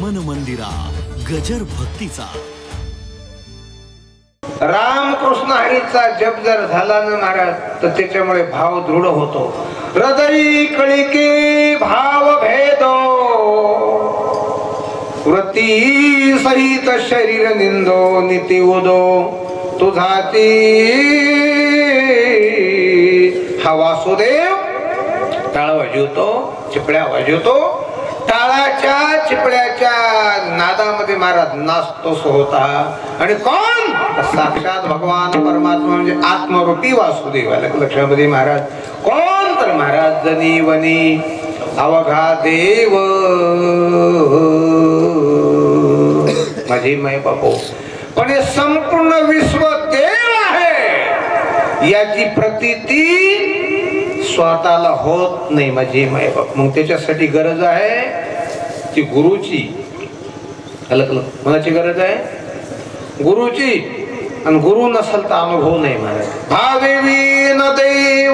मन मंदिरा गजर भक्तीचा रामकृष्ण हरीचा जप जर झाला ना महाराज तर त्याच्यामुळे भाव दृढ होतो. हृदयी कळिके भाव भेदो वृत्ती सहित शरीर निंदो नीती उदो तुझाती हा वासुदेव टाळ वाजवतो, चिपळ्या वाजवतो. टाळाच्या चिपळ्याच्या नादामध्ये महाराज नाचतोच होता. आणि कोण? साक्षात भगवान परमात्मा म्हणजे आत्मरूपी वासुदेव. लक्षामध्ये महाराज कोण? तर महाराज जनी वनी अवघा देव माझी मै बापू. पण हे संपूर्ण विश्व देव आहे याची प्रतीती स्वतःला होत नाही माझी माय बाप. मग त्याच्यासाठी गरज आहे ती गुरुची. कोणाची गरज आहे? गुरुची. आणि गुरु नसेल तर अनुभव नाही महाराज. भावेवी न देव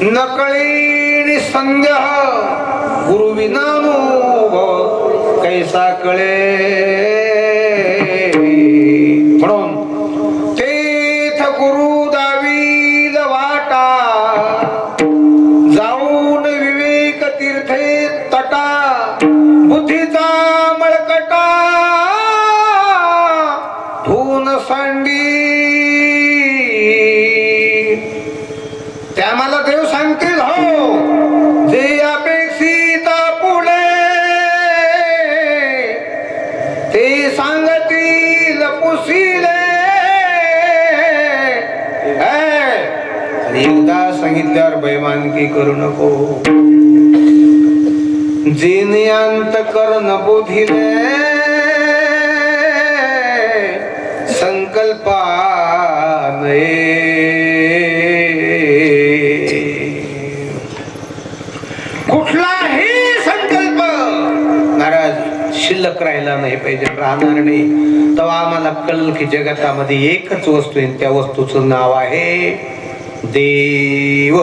न कळी संध्या गुरु विनानुभव कैसा कळे. म्हणून तेथ गुरु दावील वाटा जाऊन विवेक तीर्थे तटा बुद्धीचा मळकटा धुन सांडी. त्या मला देव सांगतील हो जे अपेक्षित पुढे ते सांगतील पुसिले. एकदा सांगितल्यावर बैमानकी करू नको. जिने अंतकरण बोधिले संकल्पाने कुठलाही संकल्प महाराज शिल्लक राहिला नाही पाहिजे, राहणार नाही. तेव्हा आम्हाला कळलं की जगतामध्ये एकच वस्तू आहे, त्या वस्तूचं नाव आहे देव.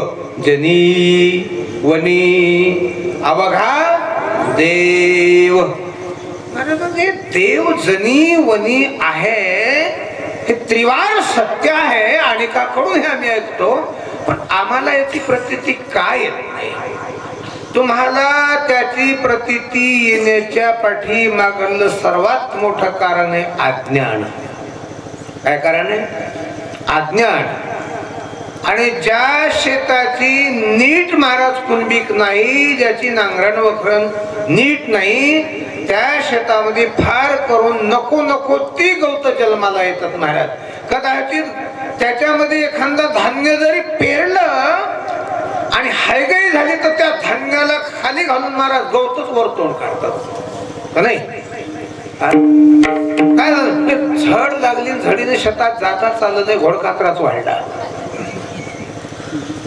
जनी वनी अवघा देव. देव जनी वनी आहे हे त्रिवार सत्य आहे. आणि का कडून हे आम्ही ऐकतो पण आम्हाला याची प्रतीती काय येत नाही. तुम्हाला त्याची प्रतीती येण्याच्या पाठीमागलं सर्वात मोठं कारण आहे अज्ञान. काय कारण आहे? अज्ञान. आणि ज्या शेताची नीट महाराज कुंभिक नाही, ज्याची नांगरण वखरण नीट नाही, त्या शेतामध्ये फार करून नको नको ती गवत जन्माला येतात महाराज. कदाचित त्याच्यामध्ये एखादा धान्य जरी पेरलं आणि हायगाई झाली तर त्या धान्याला खाली घालून महाराज गवतच वर तोंड काढतात का नाही? काय झालं? झड लागली, झडीने शेतात जाता चाललं नाही, घोडकात्राच वाढला.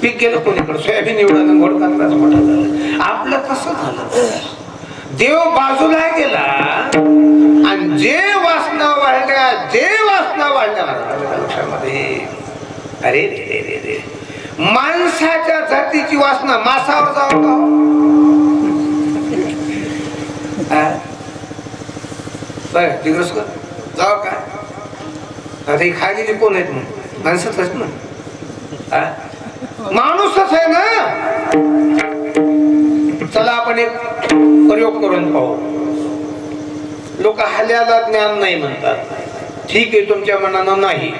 पीक गेलं कोणीकडे, सोयाबीन एवढं घोडकात्राच मोठा झाला. आपलं कसं झालं? देव बाजूला गेला आणि जे वासना वाढल्या, जे वासना वाढल्या लक्षामध्ये. अरे रे रे रे रे, माणसाच्या जातीची वासना मासावर जाऊ का दिग्रस जाव काय? आता ही खायलेली कोण आहेत? मग माणसंच आहेत ना, माणूसच आहे ना. चला आपण एक प्रयोग करून पाहू. लोक हल्याला ज्ञान नाही म्हणतात. ठीक आहे, तुमच्या मनानं नाही,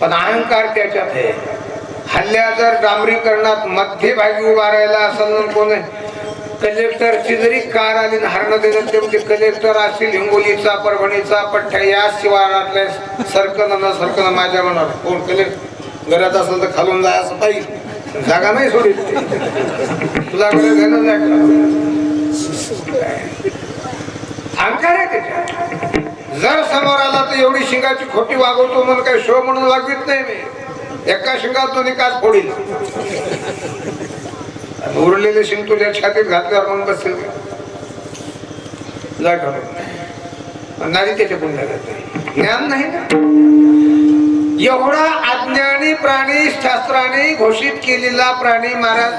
पण अहंकार त्याच्यात आहे. हल्ल्या जर डांबरीकरणात मध्यभागी उभा राहिला असेल कोण आहे? कलेक्टरची जरी कार आली हरण देण्यात ते कलेक्टर असतील हिंगोलीचा, परभणीचा, पठ्ठ्या या शिवारातल्या सरकन न सरकन माझ्या मनावर कोण कलेक्टर घरात असेल तर खालून जाय असं पाहिजे. जागा नाही सोडली तुला अहंकार आहे त्याच्या. जर समोर आला तर एवढी शिंगाची खोटी वागवतो म्हणून काही शो म्हणून वागवित नाही मी. एका शिंगात तो निकास फोडील. उरलेले शिंग तुझ्या छातीत घातल्यावर मग बसेल नाही. त्याच्या पुण्या ज्ञान नाही ना. एवढा अज्ञानी प्राणी शास्त्राने घोषित केलेला प्राणी महाराज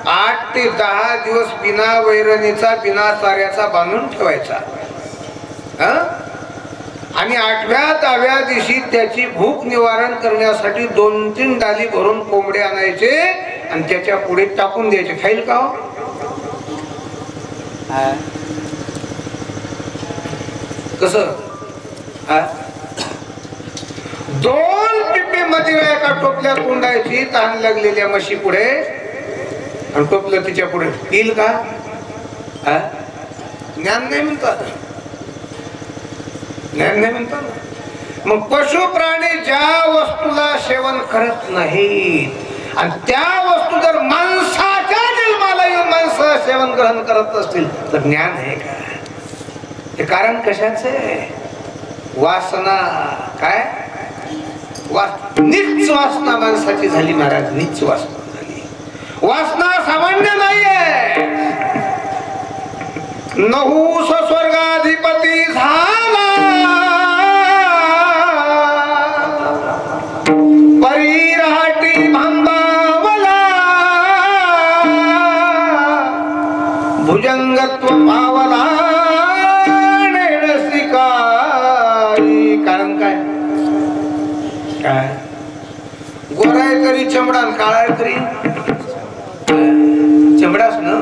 8 ते 10 दिवस बिना वैरणीचा बिना चाऱ्याचा बांधून ठेवायचा. आणि 8व्या 10व्या दिवशी त्याची भूक निवारण करण्यासाठी 2-3 डाली भरून कोंबडे आणायचे आणि त्याच्या पुढे टाकून द्यायचे. खाईल का हो? कसं? 2 पिपे मध्ये एका टोपल्यात कोंडायची तहान लागलेल्या म्हशी पुढे आणि टोपलं तिच्या पुढे. येईल का? ज्ञान नाही म्हणतात, ज्ञान नाही म्हणतात. मग पशु प्राणी ज्या वस्तूला सेवन करत नाहीत आणि त्या वस्तू जर माणसाच्या जन्माला येऊन माणसं सेवन ग्रहण करत असतील तर ज्ञान आहे का? हे कारण कशाच आहे? वासना. काय? नीच वासना माणसाची झाली महाराज, नीच वासना झाली. वासना सामान्य नाहीये. नहुस स्वर्गाधिपती झाला, परिराटी भांबावला, भुजंगत्व पावला नेणसिकाई. कारण काय? काय? गोराय तरी चमडा, काळाय तरी चमडाच ना.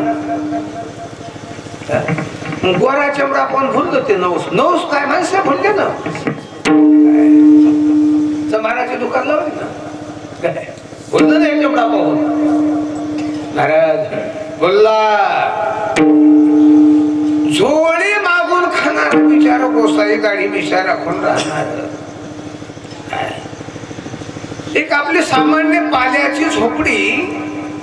गोरा चमडा कोण भुलतो? ते नवस. नवस काय माणसं भुलते ना. महाराजचे दुकान लावले ना, काय बोललं नाही चमडा पाहून. महाराज बोलला, झोळी मागून खाणार बिचारा गोसाई गाडी मिशा राखून राहणार. एक आपली सामान्य पाल्याची झोपडी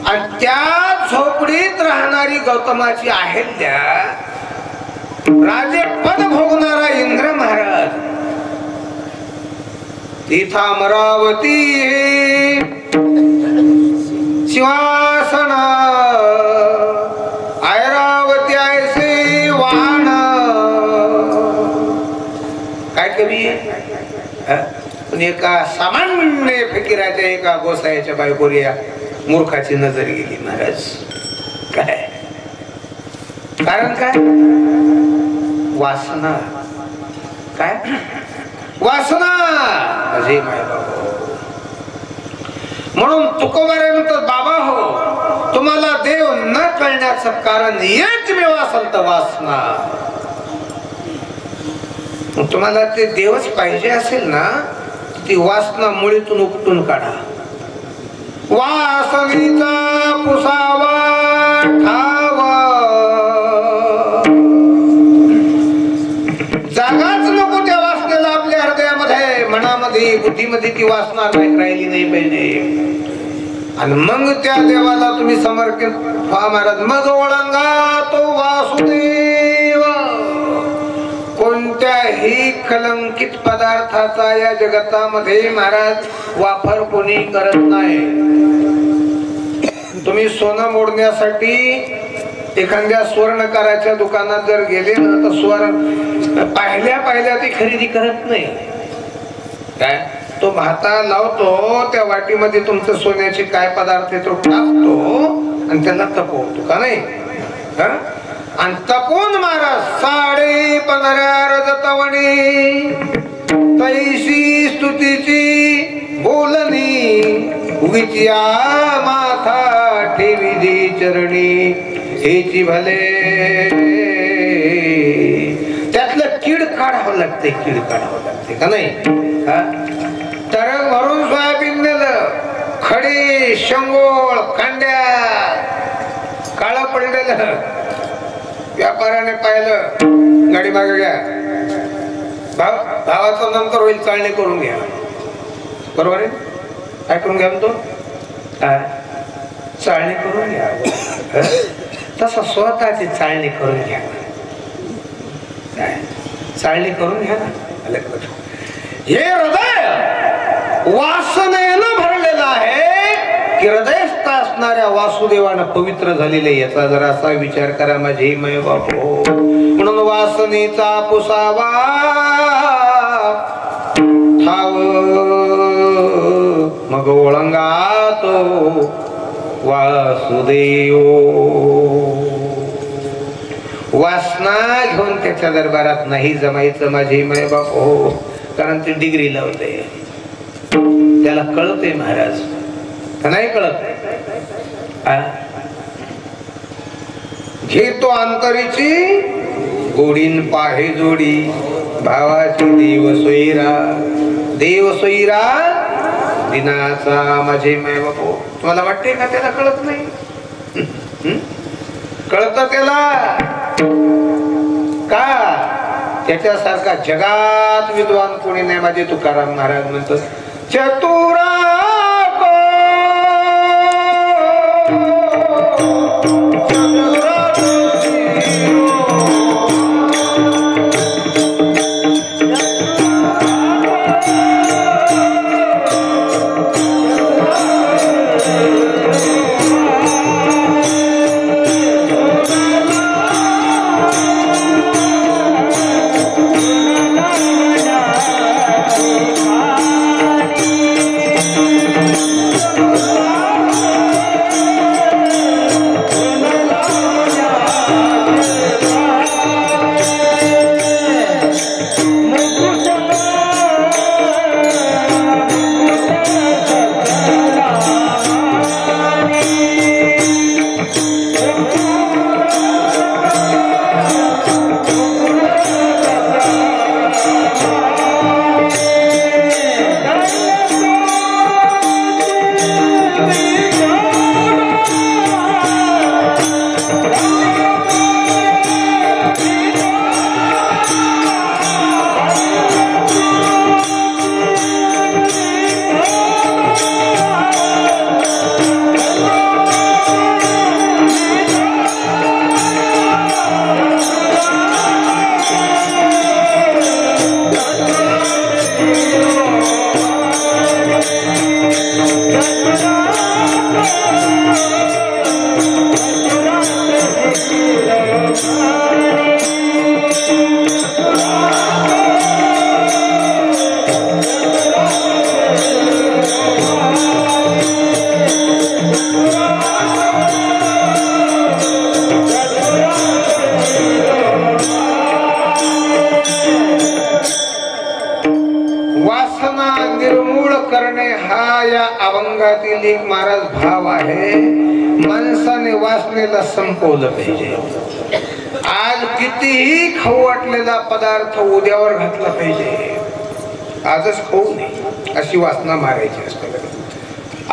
आणि त्या झोपडीत राहणारी गौतमाची अहिल्या, राजे पद भोगणारा इंद्र महाराज, तिथं अमरावती सिंहासन, ऐरावती ऐसे वाहन. काय कमी आहे? पण एका सामान्य फकीराच्या एका गोसाईच्या बायकोवर या मूर्खाची नजर गेली महाराज. काय कारण? काय? वासना. काय? वासना. अजय माय बाबा. म्हणून तुकोबारे म्हणतात, बाबा हो, तुम्हाला देव न कळण्याचं कारण एकमेव असेल तर वासना. तुम्हाला ते देवच पाहिजे असेल ना, ती वासना मुळीतून उपटून काढा. वासनीचा पुसावा ठावा, जागाच नको त्या वासनेला आपल्या हृदयामध्ये, मनामध्ये, बुद्धीमध्ये ती वासना राहिली नाही पाहिजे. आणि मग त्या देवाला तुम्ही समर्पित व्हा महाराज. मग ओळंगा तो वासुदेव. कोणत्याही कलंकित पदार्थाचा या जगतामध्ये महाराज वापर कोणी करत नाही. तुम्ही सोनं मोडण्यासाठी एखाद्या स्वर्णकाराच्या दुकानात जर गेले ना, तर स्वर्ण पाहिल्या ती खरेदी करत नाही. काय? तो भाता लावतो, त्या वाटीमध्ये तुमचं सोन्याचे काय पदार्थ आहे तो टाकतो आणि त्याला तपवतो का नाही? आणि तपून महाराज 15.5 रजतवणी तैशी स्तुतीची बोलणी, उगीच्या माथा ठेवी दे चरणी, हेची भले. त्यातलं कीड काढावं लागते, कीड काढावं लागते का नाही? तरंग भरून सोयाबीन नेलं, खडी, शंगोळ, कांड्या, काळा पडलेलं. व्यापाऱ्याने पाहिलं, गाडी मागे घ्या, भावाचं नंतर होईल, चालणी करून घ्या. बरोबर आहे? काय करून घ्या म्हणतो? चालणी करून घ्या. तसं स्वतःची चालणी करून घ्या. चालणी करून घ्या ना. हे हृदय वासनेनं भरलेलं आहे की हृदयस्थ असणाऱ्या वासुदेवानं पवित्र झालेले, याचा जरा असा विचार करा माझे मय बापू. म्हणून वासनेचा पुसावा ठाव, मग ओळंगा तो वासुदेव. वासना घेऊन त्याच्या दरबारात नाही जमायचं माझे माय बाप हो, कारण ती डिग्री लावते. त्याला कळते महाराज का नाही कळत? घेतो अंतरीची गोडीन पाहे जोडी, भावाची देव सोयरा, देव सोयरा दिनाचा माझे माय बापू. तुम्हाला वाटते का त्याला कळत नाही? कळत त्याला का? त्याच्यासारखा जगात विद्वान कोणी नाही. माझे तुकाराम महाराज म्हणतो चतुरा एक महाराज भाव आहे. माणसाने वासनेला संपवलं पाहिजे. आज कितीही खाऊ वाटलेला पदार्थ उद्यावर घातला पाहिजे. आजच खाऊ नये अशी वासना मारायची असते.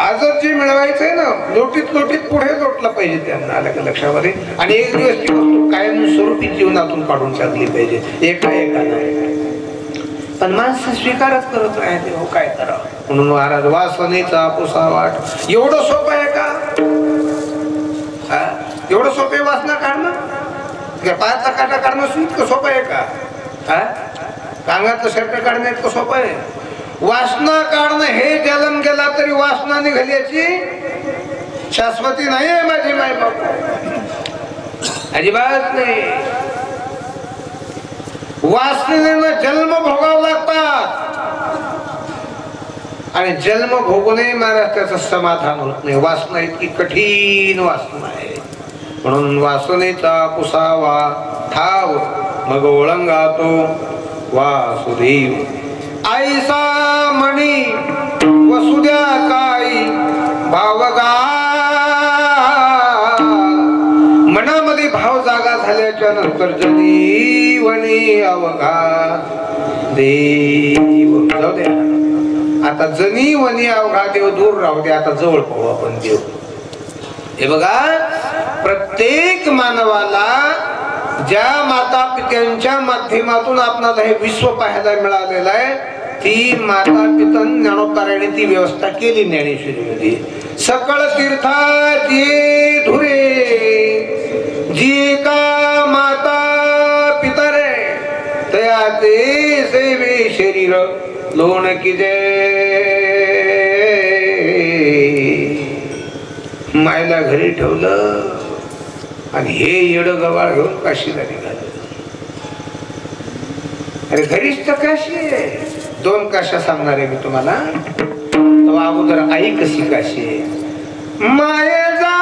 आजच जे मिळवायचंय ना लोटीत लोटीत पुढे लोटलं पाहिजे त्यांना. आलं का लक्षामध्ये? आणि एक दिवस ती वस्तू कायमस्वरूपी जीवनातून काढून टाकली पाहिजे एका नाही. पण माणसं स्वीकारच करत राहते. हो काय करावं? म्हणून महाराज वासनेचा पुसा वाट. एवढं सोपं आहे का? एवढं सोपे वासना काढणं? पायाचा काटा काढणं इतकं सोपं आहे का? कांगातलं शर्ट काढणं इतकं सोपं आहे? वासना काढणं हे जन्म गेला तरी वासना निघाल्याची शाश्वती नाही आहे माझी माय बाप. अजिबात नाही. वासनेनं जन्म भोगावं लागतात आणि जन्म भोगूनही महाराज त्याचं समाधान होत नाही. वासना इतकी कठीण वासना आहे. म्हणून वासनेचा पुसावा ठाव मग ओळंगा तो वासुदेव. आईसा मणी वसुद्या काही भावगा. मनामध्ये भाव जागा झाल्याच्या नंतर जनीवणी अवघा देव. जाऊ द्या आता जनीवणी अवघा देव दूर राहू दे. आता जवळ पाहू आपण देव. हे बघा प्रत्येक मानवाला ज्या माता पित्यांच्या माध्यमातून आपल्याला हे विश्व पाहायला मिळालेलं आहे ती माता पितन ज्ञानोपारायणे ती व्यवस्था केली ज्ञानेश्वरीमध्ये. सकळ तीर्थाची धुरे जी का माता पितरे तया ते सेवे शरीर लोण किजे. मायला घरी ठेवलं आणि हे येड गवाळ घेऊन काशीला निघालं. अरे घरीच तर काशी आहे. दोन काशा सांगणार आहे मी तुम्हाला. अगोदर आई कशी काशी आहे. माये जा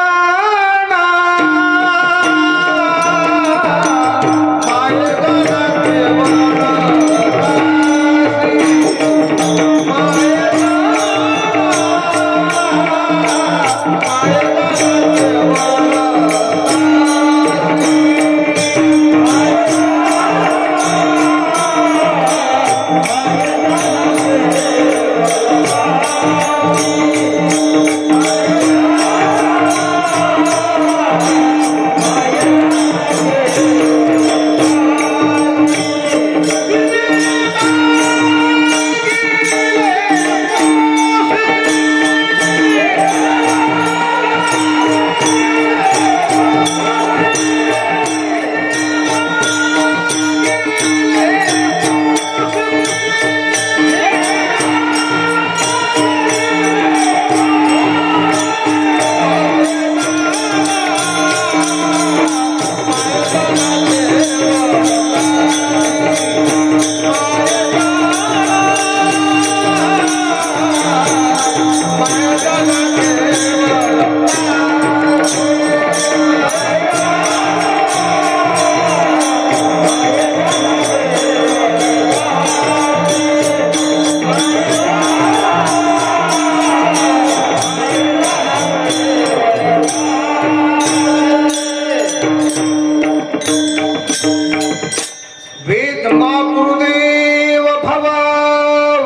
वेद मातृदेव भव,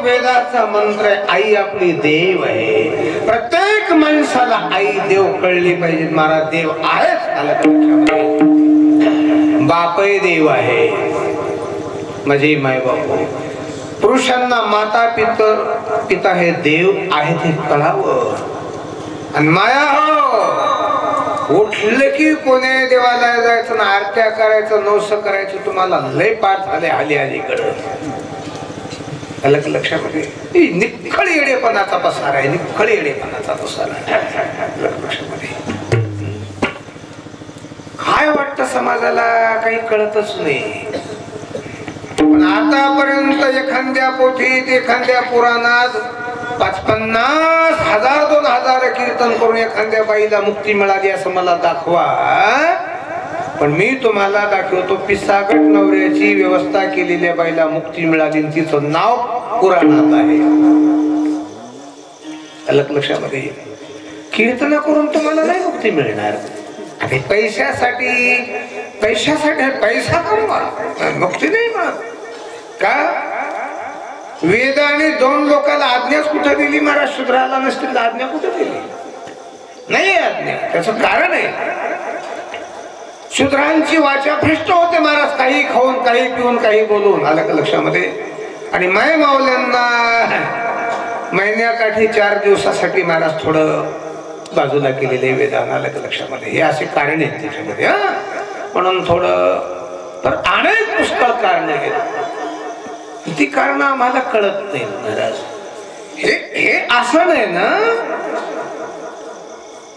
वेदाचा मंत्र आहे. आई आपली देव आहे. प्रत्येक माणसाला आई देव कळली पाहिजे. महाराज देव आहेच. बापही देव आहे, म्हणजे माय बाप. पुरुषांना माता पिता हे देव आहेत हे कळावं. आणि माया हो, उठलं की कोणी देवालयात जायचं ना, आरत्या करायचं, नवस करायचं. तुम्हाला लय पाठ झाले हाली अलीकडं. लक्षामध्ये निखळ येडेपणाचा पसार आहे. निखळ येडेपणाचा पसार आहे लक्षामध्ये. काय वाटतं समाजाला काही कळतच नाही. पण आतापर्यंत एखाद्या पोथीत एखाद्या पुराणात 50,000 2,000 कीर्तन करून एखाद्या बाईला मुक्ती मिळाली असं मला दाखवा. पण मी तुम्हाला दाखवतो पिसागट नवऱ्याची व्यवस्था केलेल्या बाईला मुक्ती मिळाली. तिचं नाव पुराणात आहे. लक्षामध्ये कीर्तन करून तुम्हाला नाही मुक्ती मिळणार. पैशासाठी पैसा कमवा, मुक्ती नाही मिळत का? वेदाने 2 लोकांना आज्ञाच कुठे दिली महाराज? शूद्राला नसतील आज्ञा कुठे दिली? नाही आज्ञा. त्याचं कारण आहे शूद्रांची वाचा भ्रष्ट होते महाराज. काही खाऊन, काही पिऊन, काही बोलून. आलं का लक्षामध्ये? आणि माय मावल्यांना महिन्याकाठी 4 दिवसासाठी महाराज थोडं बाजूला केलेले वेदान. आलं का लक्षामध्ये? हे असे कारण आहेत त्याच्यामध्ये. म्हणून थोडं तर अनेक पुष्कळ कारण आहेत. ती कारण आम्हाला कळत नाही महाराज. हे असं नाही ना,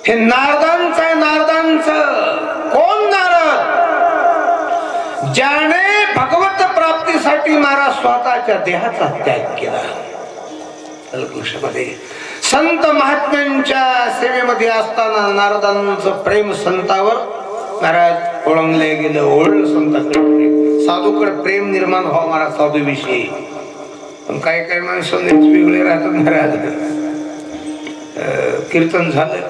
हे नारदांचं आहे. नारदांचं कोण? नारद, ज्याने भगवत प्राप्तीसाठी महाराज स्वतःच्या देहाचा त्याग केला. लक्षामध्ये संत महात्म्यांच्या सेवेमध्ये असताना नारदांचं प्रेम संतावर महाराज ओळंगले गेलं. ओळलं संताकडे, साधूकडे प्रेम निर्माण व्हावं महाराज साधूविषयी. पण काही काही माणसं वेगळे राहतात महाराज. कीर्तन झालं,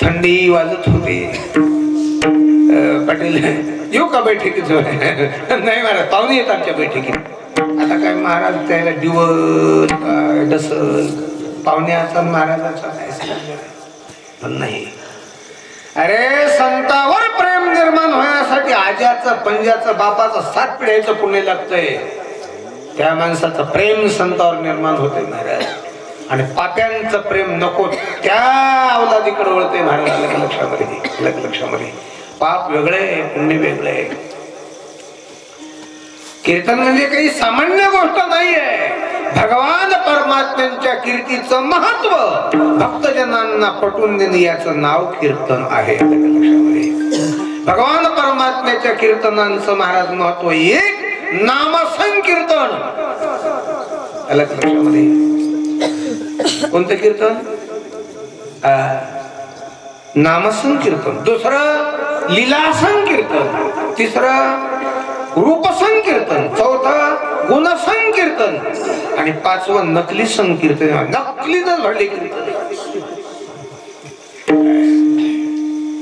थंडी वाजत होती. पाटील येऊ का बैठकीत? नाही महाराज, पाहुणे येत आमच्या बैठकीत. आता काय महाराज त्याला दिवस डसल पाहुण्याचा महाराजाचा काय पण नाही. अरे संतावर प्रेम निर्माण होण्यासाठी आज्याचं, पंजाचं, बापाचं 7 पिढ्याचं पुण्य लागतंय. त्या माणसाचं प्रेम संतावर निर्माण होते महाराज. आणि पाप्यांचं प्रेम नको त्या अवलादीकडे वळते महाराज. लक्षामध्ये पाप वेगळे, पुण्य वेगळे. कीर्तन म्हणजे काही सामान्य गोष्ट नाहीये. भगवान परमात्म्यांच्या कीर्तीचं महत्व भक्तजनांना पटवून देणे याचं नाव कीर्तन आहे. भगवान परमात्म्याच्या कीर्तनांचं महाराज महत्व एक नामसंकीर्तन. लक्षामध्ये कोणतं कीर्तन? नामसंकीर्तन. दुसरं लीलासंकीर्तन. तिसरं रूपसंकीर्तन. चौथं गुणसंकीर्तन. आणि 5वं नकली संकीर्तन. नकलीच घडले कीर्तन.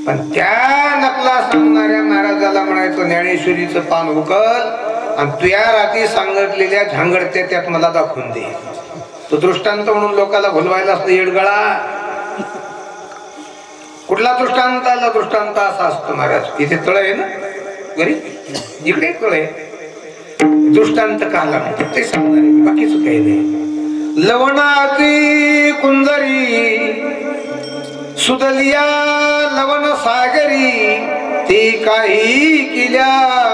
पण त्या नकला सांगणाऱ्या महाराजाला म्हणायचं ज्ञानेश्वरीचं पान उकल आणि तुया रात्री सांगितलेल्या झांगडत्या त्यात मला दाखवून दे. तो दृष्टांत म्हणून लोकांना भुलवायला असतो येडगळा. कुठला दृष्टांत आला? दृष्टांत असा असतो महाराज. इथे तळ आहे ना घरी, जिकडे तळ आहे. दृष्टांत काला म्हणतात ते सांगणार आहे, बाकीच काही नाही. लवणाची कुंजरी सुदलिया लवण सागरी, ती काही किल्या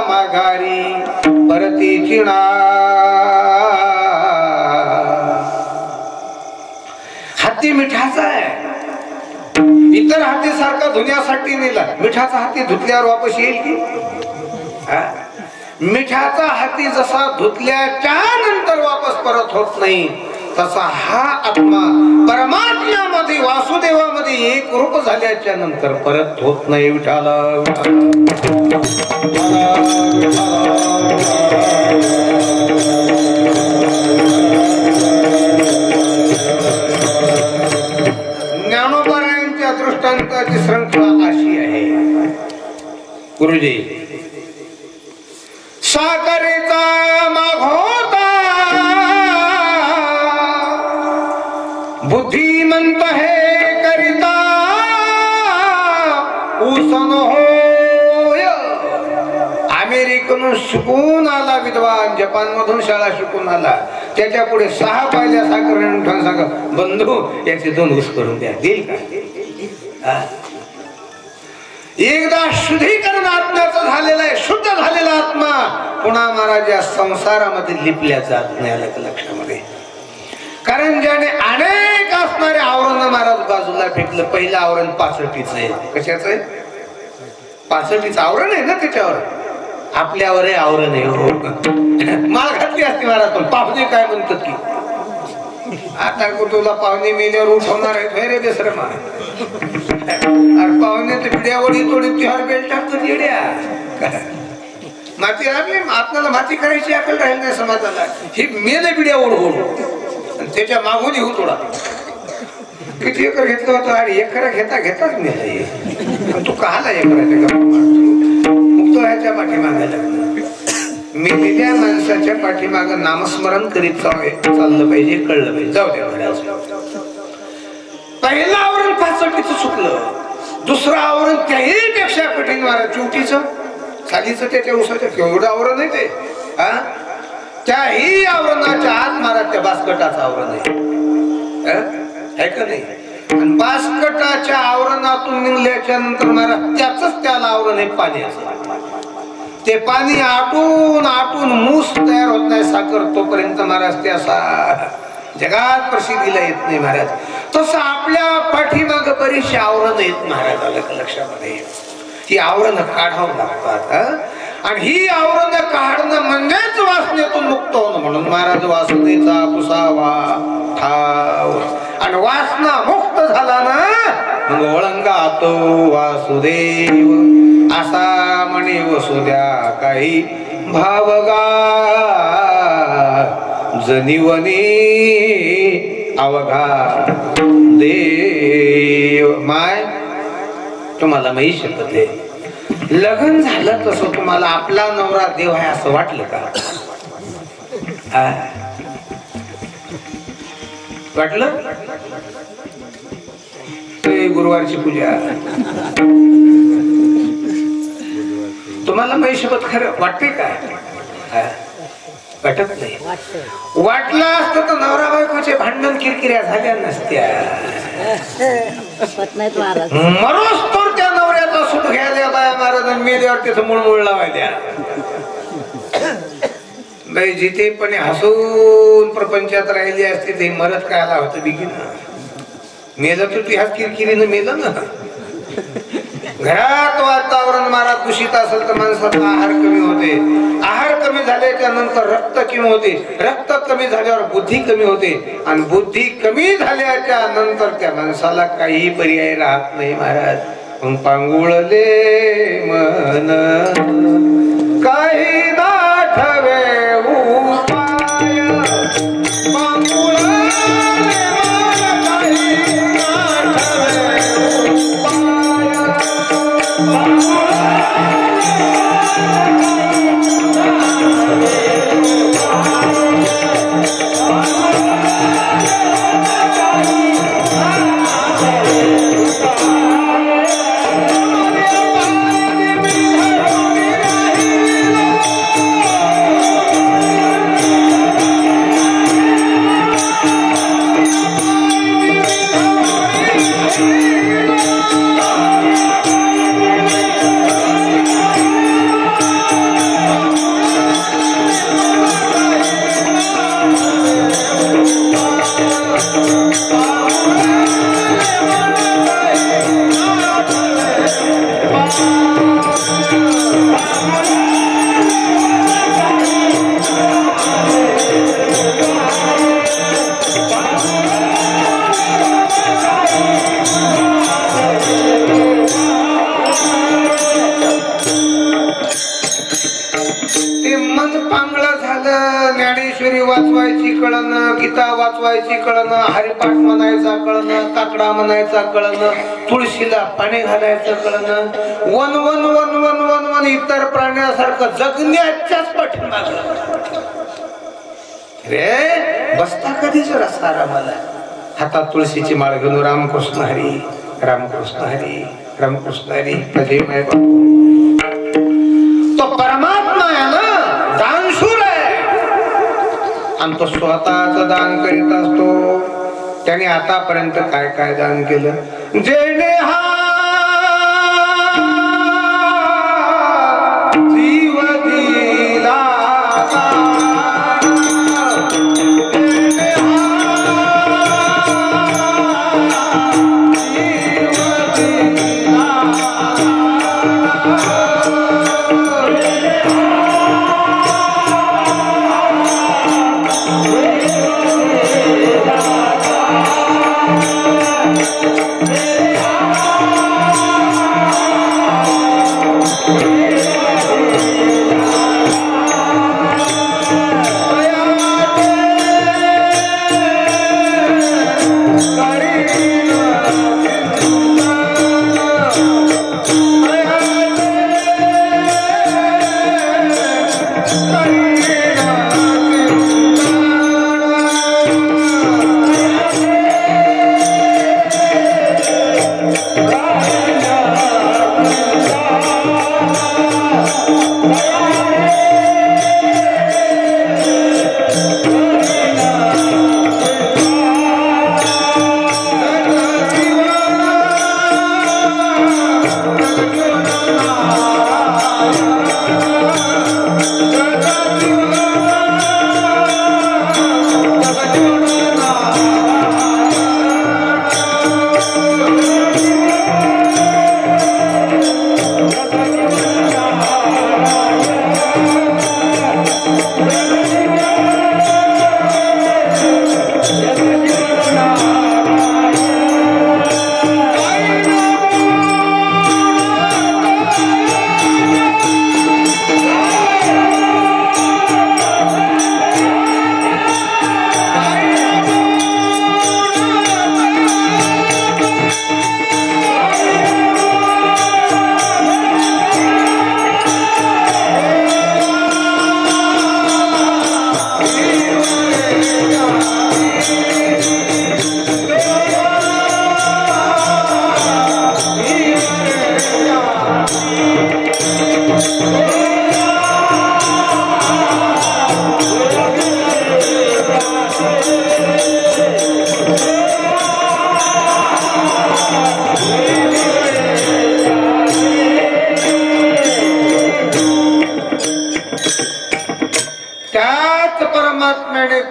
माघारी परतीची ना. हाती मिठाचा आहे. इतर हाती सारखा धुण्यासाठी नेला. मिठाचा हाती धुतल्यावर वापस येईल की? मिठाचा हाती जसा धुतल्याच्या नंतर वापस परत होत नाही, तसा हा आत्मा परमात्म्यामध्ये वासुदेवामध्ये एक रूप झाल्याच्या नंतर परत होत नाही. विठाला ज्ञानोबरायांच्या दृष्टांताची श्रृंखला अशी आहे. गुरुजी साखरेचा मागोता बुद्धिमंत हे करिता उसन होय. अमेरिकेतून शिकून आला विद्वान, जपान मधून शाळा शिकून आला, त्याच्या पुढे 6 पाहिल्या साखर उठून सांगा बंधू याचे 2 ऊस करून द्या, देईल का? एकदा शुद्धीकरण आत्म्याचं झालेलं आहे, शुद्ध झालेला आत्मा पुन्हा महाराज या संसारामध्ये लिपल्या जात नाही, आलं लक्षामध्ये. कारण ज्याने अनेक असणारे आवरण महाराज बाजूला फेकलं. पहिलं आवरण 65चं आहे. कशाचं आहे? 65चं आवरण आहे ना, त्याच्यावर आपल्यावर आवरण आहे. माल घातली असते महाराज, पण पाहुणे काय म्हणतात की आता तुला पाहुणे मेल्यावर उठवणार आहे रे बेसरमा. पाहुणे तर पिढ्यावडी तोडी तिहार बेल टाकतात येड्या. माती लागली, आपल्याला माती करायची अकल राहील नाही समाजाला. ही मेले पिढ्या ओढ त्याच्या मागून येऊ थोडा. किती एकर घेतलं होतं? आणि एकर घेताच मेला. तू कहाला एकराच्या मुक्त ह्याच्या पाठीमागायला मेलेल्या माणसाच्या पाठीमाग नामस्मरण करीत चाललं पाहिजे, कळलं पाहिजे. जाऊ द्या. पहिलं आवरण 65चं चुकलं. दुसरं आवरण त्याही पेक्षा कठीण महाराज चिवटीचं खालीचं त्याच्या उसाच्या केवढं आवरण आहे ते. त्याही आवरणाच्या आत महाराज त्या बास्कटाचं आवरण आहे का नाही? आणि बास्कटाच्या आवरणातून निघल्याच्या नंतर महाराज त्याला आवरण आहे पाण्याचं. ते पाणी आटून मूस तयार होत नाही साखर, तोपर्यंत महाराज ते असा जगात प्रसिद्धीला येत नाही महाराज. तसं आपल्या पाठीमाग बरीचशी आवरण येत महाराज, आलं लक्षामध्ये. ही आवरण काढावं लागतात. आणि ही आवरण काढणं म्हणजेच वासनेतून मुक्त होणं. म्हणून महाराज वासनेचा पुसावा ठाव. आणि वासना मुक्त झाला ना मग ओळंगात वासुदेव असा म्हणे वसुद्या काही भावगा जनिवनी अवघा देव. माय तुम्हाला माही शपथ आहे, लग्न झालं तसं तुम्हाला आपला नवरा देव आहे असं वाटलं का? वाटलं? गुरुवारची पूजा तुम्हाला माही शपथ खरं वाटते का? वाटत नाही. वाटलं असतं तर नवरा बायकोचे भांडण किरकिऱ्या झाल्या नसत्या. मरोस तर त्या नवऱ्याचा सुख घ्यायला बाया महाराज मेल्यावर तिथं मुळमुळ लावायला. बाई जिथे पण हसून प्रपंचात राहिली असते ते मरत कायला होतं बिगीन. मेलं तर तू ह्या किरकिरीनं मेलं ना. घरात वातावरण महाराज दूषित असेल तर माणसाचा आहार कमी होते. आहार कमी झाल्याच्या नंतर रक्त कमी होते. रक्त कमी झाल्यावर बुद्धी कमी होते. आणि बुद्धी कमी झाल्याच्या नंतर त्या माणसाला काही पर्याय राहत नाही महाराज. मग पांगुळले मन काही दाठवे उपाय. पांगुळले मन काही दाठवे उपाय. पांगळं झालं. ज्ञानेश्वरी वाचवायची कळणं, गीता वाचवायची कळणं, हरिपाठ म्हणायचा कळणं, काकडा म्हणायचा कळणं, तुळशीला पाणी घालायचं कळणं, one one one one one one इतर प्राण्यासारखं जगण्याच्याच पाठीमाग. रे बसता कधीच रस्ता रामाला. हातात तुळशीची माळ घेऊन रामकृष्ण हरी रामकृष्ण हरी रामकृष्ण हरी अजय माय बापू. तो परमात्मा आहे ना, दानशूर आहे आणि तो स्वतःच दान करीत असतो. त्याने आतापर्यंत काय काय दान केलं. जेणे हा जीव दिला,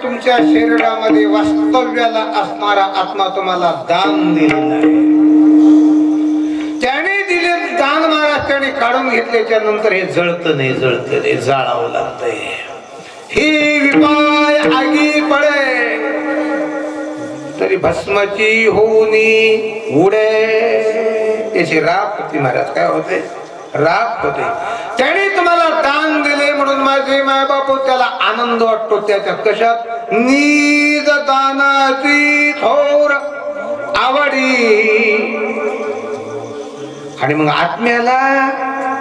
तुमच्या शरीरामध्ये वास्तव्याला असणारा आत्मा तुम्हाला दान दिलेला आहे. त्याने दिले दान महाराज त्याने काढून घेतल्याच्या नंतर हे जळत नाही, जळत नाही, जाळावं लागतंय. ही विपाय आगी पडे तरी भस्माची होऊनी उडे. त्याची राख होती महाराज. काय होते? राख होते. त्याने तुम्हाला दान दिले म्हणून माझे माय बापू त्याला आनंद वाटतो त्याच्या. कशात? नीज दानाची थोर आवडी. आणि मग आत्म्याला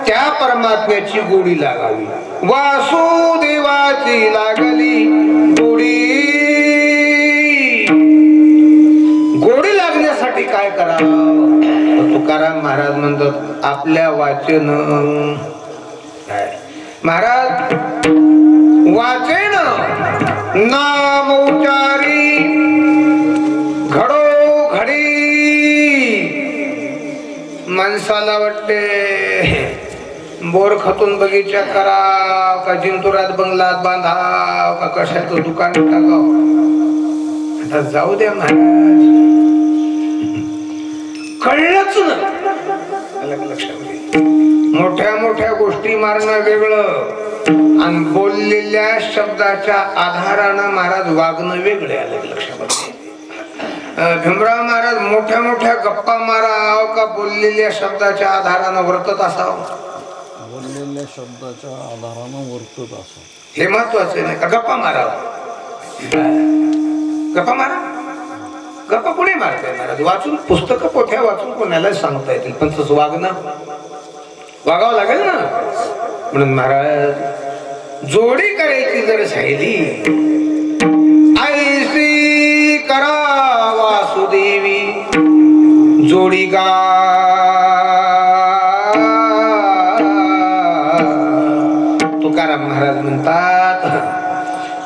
त्या परमात्म्याची गोडी लागावी. वासुदेवाची लागली गोडी. गोडी लागण्यासाठी काय करावं? तुकाराम महाराज म्हणतात आपल्या वाचन. महाराज वाचन नाम उच्चारी घडोघडी. माणसाला वाटते बोर खतून बगीचा कराव का जिंतुरात बंगलात बांधाव का कशाचं दुकान टाकाव. आता जाऊ द्या महाराज, कळलंच ना. मोठ्या मोठ्या गोष्टी मारणं वेगळं आणि बोललेल्या शब्दाच्या आधारानं महाराज वागणं वेगळे. आलं लक्षामध्ये? भीमराव महाराज मोठ्या मोठ्या गप्पा माराव का बोललेल्या शब्दाच्या आधारानं वर्तत असावं? बोललेल्या शब्दाच्या आधारानं वर्तत असं हे महत्वाचं नाही का? गप्पा मारावं, गप्पा मारा. गप्पा कोणी मारताय महाराज? वाचून पुस्तकं पोथ्या वाचून कोणाला सांगता येतील, पण तसं वागावं लागेल ना. म्हणून महाराज जोडी करायची जर सायली ऐसी करा वासुदेवी जोडी गा. तुकाराम महाराज म्हणतात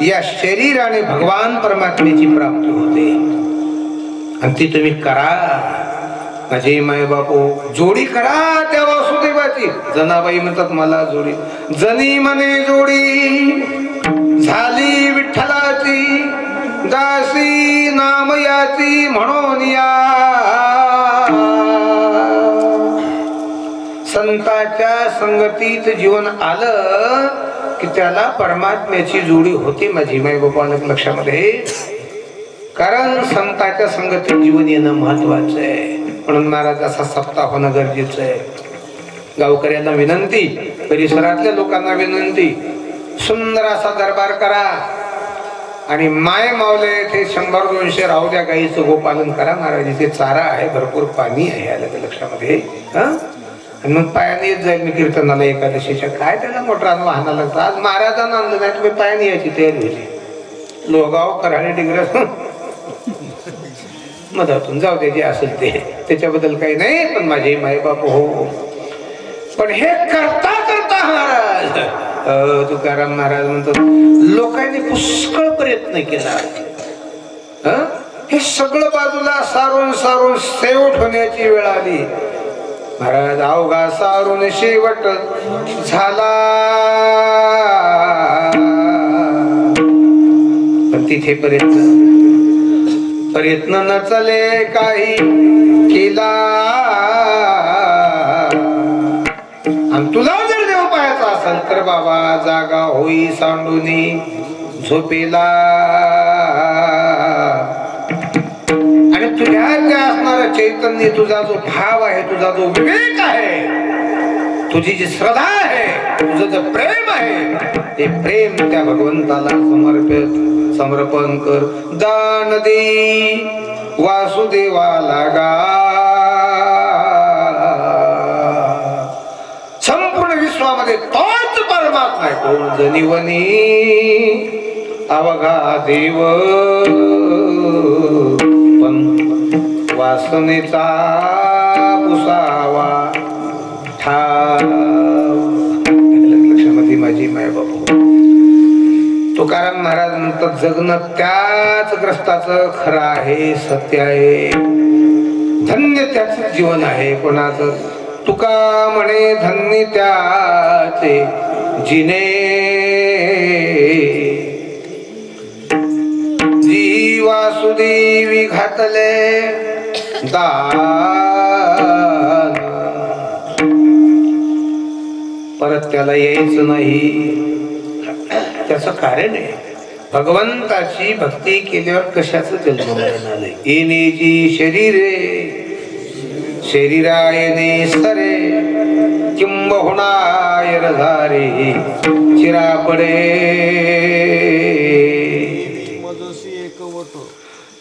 या शरीराने भगवान परमात्म्याची प्राप्ती होते आणि ती तुम्ही करा. माझे माय बापू जोडी करा त्या वासुदेवाची. जनाबाई म्हणतात मला जोडी, जनी मने जोडी झाली विठ्ठलाची दासी नाम याची म्हणून या. संतांच्या संगतीत जीवन आलं की त्याला परमात्म्याची जोडी होती. माझी माय बापा लक्षामध्ये, कारण संतांच्या संगतीत जीवन येणं महत्वाचं आहे. म्हणून महाराज असा सप्ताह होणं गरजेचं आहे. गावकऱ्यांना विनंती, परिसरातल्या लोकांना विनंती, सुंदर असा दरबार करा आणि माय मावले ते 100-200 राहू द्या. गाईचं गोपालन करा. महाराज इथे चारा आहे, भरपूर पाणी आहे, आलं लक्षामध्ये. आणि मग पायाने येत जाईल मी कीर्तनाला एकादशीच्या. काय त्याला मोटरानं वाहना लागतं. आज महाराजांना आणलं नाही तुम्ही पायाने यायची तयारी होती. लोगाव कराडे डिग्रस मधातून जाऊ दे, जे असेल ते, त्याच्याबद्दल काही नाही. पण माझे मायबाप हो, पण हे करता करता महाराज तुकाराम महाराज म्हणतात लोकांनी पुष्कळ प्रयत्न केला. हे सगळं बाजूला सारून सारून शेवट होण्याची वेळ आली. महाराज अवघा सारून शेवट झाला. पण तिथे प्रयत्न न चले काही केला. आणि तुला जर देव पाहायचा असेल तर बाबा जागा होई सांडूनी झोपेला. आणि तुझ्या जे असणारं चैतन्य, तुझा जो भाव आहे, तुझा जो विवेक आहे, तुझी जी श्रद्धा आहे, तुझं जे प्रेम आहे, ते प्रेम त्या भगवंताला समर्पण कर. दान दे वासुदेवाला गा. संपूर्ण विश्वामध्ये तोच परमात्मा आहे. कोण जनिवनी अवघा देव पण वासनेचा पुसावा ठाव. लक्षामध्ये माझी माय बाबू. तुकाराम महाराज म्हणतात जगणं त्याच ग्रस्ताचं खरं आहे, सत्य आहे. धन्य त्याच जीवन आहे कोणाचं. तुका म्हणे धन्य त्याचे जिने जी वासुदेवी घातले दान. परत त्याला यायचं नाही. त्याचं कारण आहे भगवंताची भक्ती केल्यावर कशाचं जन्म मरण आलंय. येण्याची शरीरे शरीरायने सरे किंबहुना धारे चिरापडे. मजसी एकवट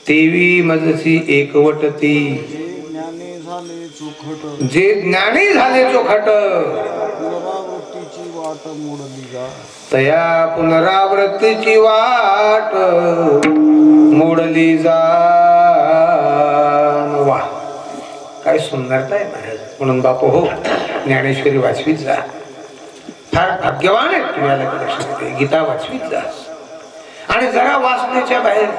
तेवी मजसी एकवट ती ज्ञानी झाले चोखट. जे ज्ञानी झाले चोखट पुनरावृत्तीची वाट मोडली जा. तया पुनरावृत्तीची वाट मोडली जा. वा काय सुंदरता आहे महाराज. म्हणून बापू हो ज्ञानेश्वरी वाचवीत जा. फार भाग्यवान आहे तुम्हाला लक्षात. गीता वाचवीत जा. आणि जरा वाचण्याच्या बाहेर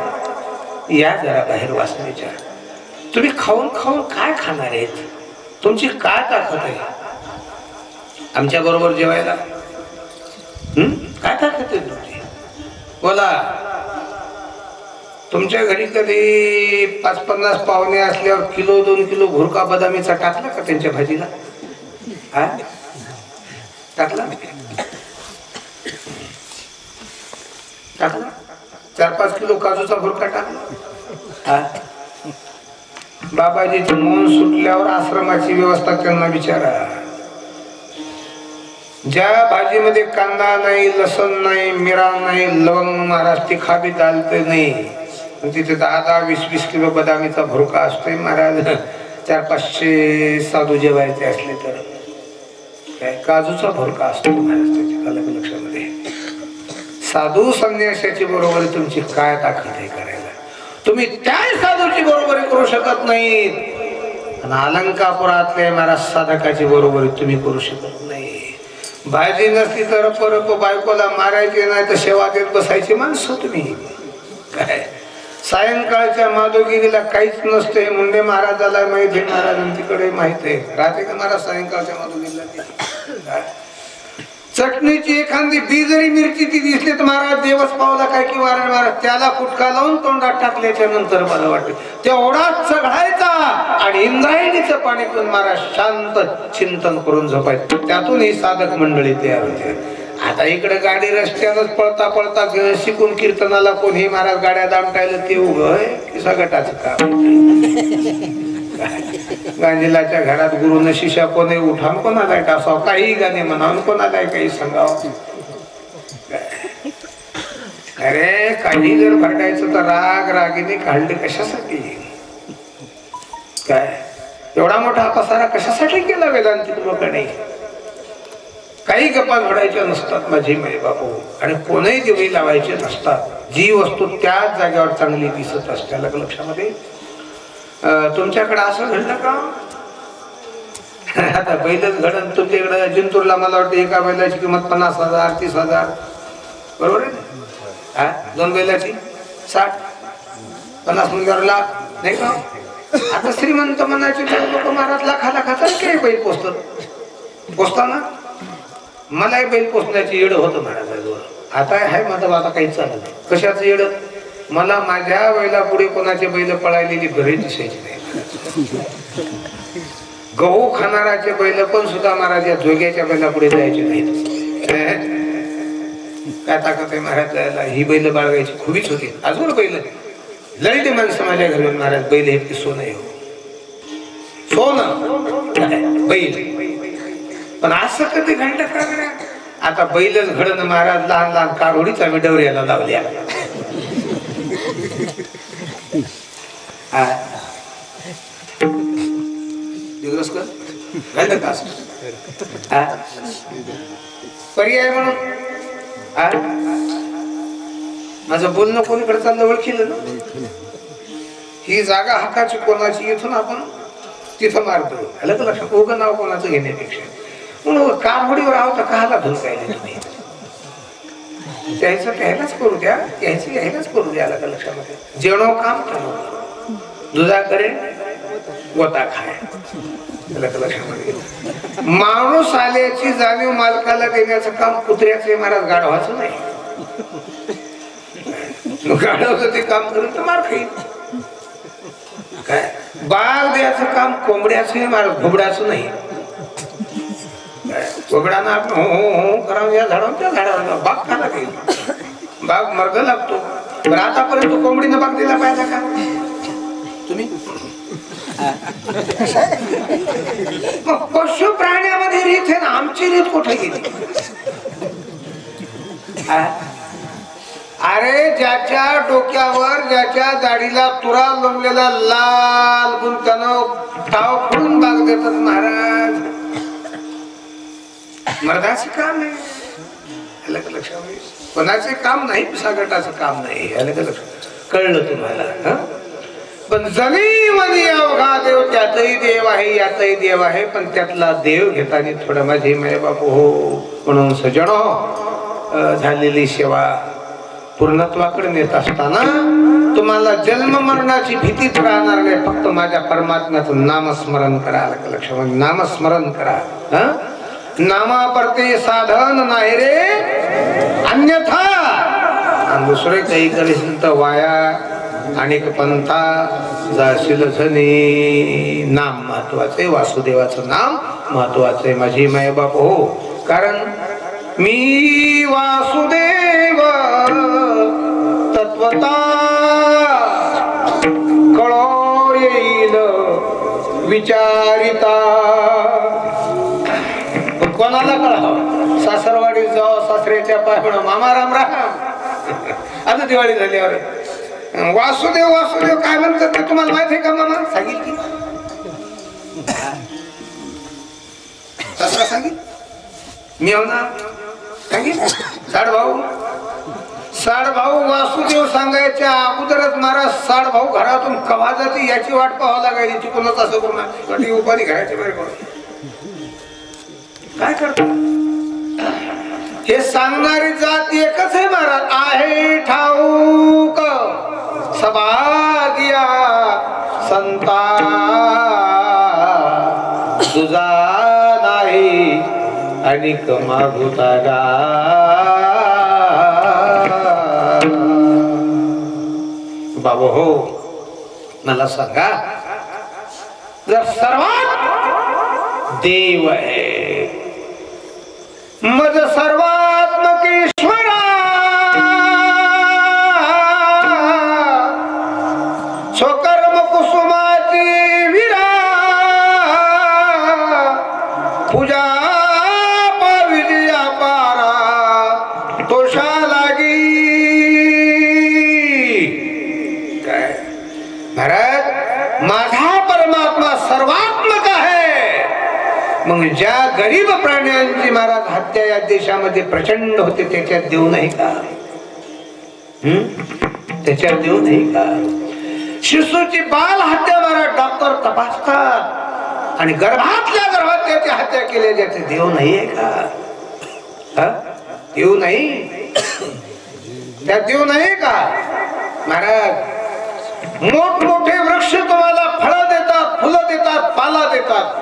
या, जरा बाहेर वाचण्याच्या. तुम्ही खाऊन खाऊन काय खाणार आहेत? तुमची काय ताकद आहे आमच्या बरोबर जेवायला? काय ताकद आहे तुमची? बोला. तुमच्या घरी कधी 50-50 पाहुणे असल्यावर 1-2 किलो घुरका बदामीचा टाकला का त्यांच्या भाजीला? हा टाकला टाकला. 4-5 किलो काजूचा घुरका टाकला. हा बाबाजीचं मौन सुटल्यावर आश्रमाची व्यवस्था त्यांना विचारा. ज्या भाजीमध्ये कांदा नाही, लसण नाही, मिरा नाही, लवंग महाराज तिखा बी चालते नाही, तिथे 10-20 किलो बदामीचा भुरका असतोय महाराज. 400-500 साधू जेवायचे असले तर काय काजूचा भुरका असतो महाराज त्याच्या अलग लक्षामध्ये. साधू संन्यासाची बरोबरी तुमची काय ताकद आहे करायला? तुम्ही त्या साधूची बरोबरी करू शकत नाही. आणि अलंकापुरातले महाराज साधकाची बरोबरी तुम्ही करू शकत नाही. भाजी नसली तर परत बायकोला मारायचे नाही तर सेवा देत बसायची माणसं तुम्ही. काय सायंकाळच्या माधोगिरीला काहीच नसते. मुंडे महाराजाला माहित आहे, महाराजांकडे माहित आहे. राहते का महाराज सायंकाळच्या माधोगिरीला? चटणीची एखादी बी जरी मिरची ती दिसली तर महाराज देवच पावला काय की वारण महाराज त्याला कुटका लावून तोंडात टाकल्याच्या नंतर मला वाटते तेवढाच चढायचा आणि इंद्रायणीचं पाणी पिऊन महाराज शांत चिंतन करून झोपायचं. त्यातून ही साधक मंडळी तयार होते. आता इकडे गाडी रस्त्यानच पळता पळता शिकून कीर्तनाला कोणी महाराज गाड्या दामटायला ते उभं सगटाचं काम. गांधीलाच्या घरात गुरुन शिष्या कोणी उठान कोणाला टासाव काही गाणे म्हणावून कोणाला काही सांगावं. अरे काही जर भांडायचं तर राग रागीने काढले कशासाठी? काय एवढा मोठा पसारा कशासाठी केला वेदांतिक लोकांनी? काही गप्पा घडायच्या नसतात माझी माई बापू, आणि कोणीही दिवे लावायचे नसतात. जी वस्तू त्याच जागेवर चांगली दिसत असते. लक्षामध्ये तुमच्याकडे असं घडलं का? आता बैलच घडण तुमच्याकडे जिंतूरला मला वाटतं एका बैलाची किंमत 50,000 30,000 बरोबर आहे. 2 बैलाची 60-50 म्हणजे लाख नाही का? आता श्रीमंत म्हणायचे लोक महाराज लाखाचा काही बैल पोचताना मलाही बैल पोचण्याची येड होतं महाराजाजवळ. आता आहे माझं आता काहीच चालत नाही. कशाचं येड? मला माझ्या बैला पुढे कोणाचे बैल पळालेली घरी दिसायची नाही. गहू खाणाराचे बैल पण सुद्धा महाराज या जोग्याच्या बैला पुढे जायचे नाहीत. काय ताकद आहे महाराज जायला? ही बैल बाळगायची खूपच होती. अजून बैल लढते माणसं माझ्या घरी महाराज बैल हे की सोनं आहे. सोनं बैल. पण असं कधी घंटा का? आता बैलच घडणं महाराज लहान लहान कारोडीचा विडवऱ्याला लावल्या. पर्याय म्हणून माझं बोलणं कोणीकडे चाललं ओळखीलं ना? ही जागा हक्काची कोणाची इथून आपण तिथं मारतो. आलं तर लक्षात? उगं नाव कोणाचं घेण्यापेक्षा म्हणून कारवडीवर आहोत काहाला धुलकायला तुम्ही त्याचं त्यालाच करू द्या, त्याची यायलाच करू द्या. आलं का लक्षामध्ये? जेवण काम करू दुधा करे गोता खाय. लक्षामध्ये माणूस आल्याची जाणीव मालकाला देण्याचं काम कुत्र्याचे महाराज गाढवाचं नाही. गाढवचं ते काम करून तर मार खाईल. काय बाग द्यायचं काम कोंबड्याचं महाराज घोबड्याचं नाही. घोबड्यानं आपण हो हो हो करावं या झाडावर त्या झाडावर बाग खाला काही बाग मर्ग लागतो. पण आतापर्यंत कोंबडीनं बाग दिला पाहिजे का तुम्ही? पशु प्राण्यामध्ये रीत आहे ना, आमची रीत कुठे गेली? अरे ज्याच्या डोक्यावर ज्याच्या दाढीला तुरा लोंबलेला लाल गुंतानं टाव फोडून बाग देतात महाराज. मर्दाचं काम आहे. लक्षात कोणाचे काम नाही, सागटाचं काम नाही. कळलं तुम्हाला? पण जणी मनी अवघा देव त्यातही देव आहे यातही देव आहे. पण त्यातला देव घेताना थोडं माझी माय बापू हो म्हणून सजणो झालेली सेवा पूर्णत्वाकडे नेत असताना तुम्हाला जन्म मरणाची भीतीच राहणार नाही. फक्त माझ्या परमात्म्याचं नामस्मरण करा. लक्षात नामस्मरण करा. नामापरते साधन नाही रे अन्यथा. आणि दुसरे काही करील तर वाया अनेक पंथा जाशील झनी. नाम महत्वाचे, वासुदेवाचं नाम महत्वाचे माझी माय बाप हो. कारण मी वासुदेव तत्वता कळो येईल विचारिता. कोणाला कळावं? सासऱ्याच्या पाय पडून मामा राम राम. आता दिवाळी झाल्यावर वासुदेव वासुदेव काय म्हणतात ते तुम्हाला माहित आहे का मामा? सांगेल की सासरा सांगेल मी हो ना सांगेल. साड भाऊ वासुदेव सांगायच्या अगोदरच महाराज साड भाऊ घरातून कवा जाते याची वाट पाहावं लागायची. चुकूनच असं करून उपाधी घराच्या बाहेर काय करतो हे सांगणारी जात एकच आहे महाराज. आहे ठाऊक सभागिया संता तुझा नाही आणि कमाभूता गा. बाबा हो मला सांगा जर सर्वात देव आहे मज सर्वात्मक ईश्वरा स्वकर्म कुसुमाची विरा पूजा पाविजया पारा तोषा लागी. काय महाराज माझा परमात्मा सर्वात्मक आहे. मग ज्या गरीब प्राण्यांची महाराज हत्या या देशामध्ये प्रचंड होते त्याच्यात देव नाही का? त्याच्यात देव नाही का? शिशूची बाल हत्या महाराज डॉक्टर तपासतात आणि गर्भातल्या गर्भात त्याची हत्या केली जाते. देव नाही आहे का? देव नाही त्यात देव नाही का? महाराज मोठमोठे वृक्ष तुम्हाला फळं देतात, फुलं देतात, पाला देतात